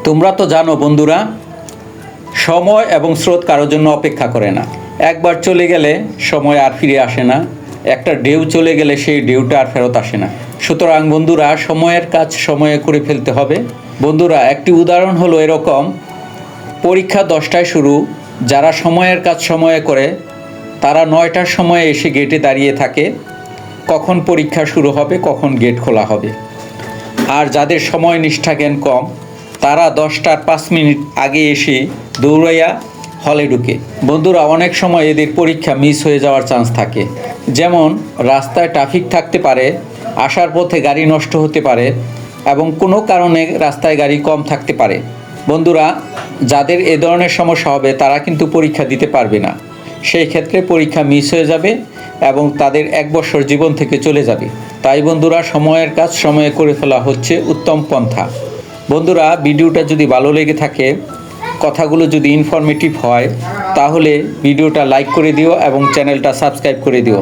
তোমরা তো জানো বন্ধুরা, সময় এবং স্রোত কারোর জন্য অপেক্ষা করে না। একবার চলে গেলে সময় আর ফিরে আসে না। একটা ঢেউ চলে গেলে সেই ঢেউটা আর ফেরত আসে না। সুতরাং বন্ধুরা, সময়ের কাজ সময়ে করে ফেলতে হবে। বন্ধুরা, একটি উদাহরণ হলো এরকম, পরীক্ষা 10টায় শুরু, যারা সময়ের কাজ সময়ে করে তারা 9টার সময় এসে গেটে দাঁড়িয়ে থাকে কখন পরীক্ষা শুরু হবে, কখন গেট খোলা হবে। আর যাদের সময় নিষ্ঠা জ্ঞান কম, তারা 10টার 5 মিনিট আগে এসে দৌড়াইয়া হলে ঢুকে। বন্ধুরা, অনেক সময় এদের পরীক্ষা মিস হয়ে যাওয়ার চান্স থাকে। যেমন রাস্তায় ট্রাফিক থাকতে পারে, আসার পথে গাড়ি নষ্ট হতে পারে এবং কোনো কারণে রাস্তায় গাড়ি কম থাকতে পারে। বন্ধুরা, যাদের এ ধরনের সমস্যা হবে তারা কিন্তু পরীক্ষা দিতে পারবে না। সেই ক্ষেত্রে পরীক্ষা মিস হয়ে যাবে এবং তাদের 1 বছর জীবন থেকে চলে যাবে। তাই বন্ধুরা, সময়ের কাজ সময়ে করে ফেলা হচ্ছে উত্তম পন্থা। বন্ধুরা, ভিডিওটা যদি ভালো লেগে থাকে, কথাগুলো যদি ইনফরমেটিভ হয়, তাহলে ভিডিওটা লাইক করে দিও এবং চ্যানেলটা সাবস্ক্রাইব করে দিও।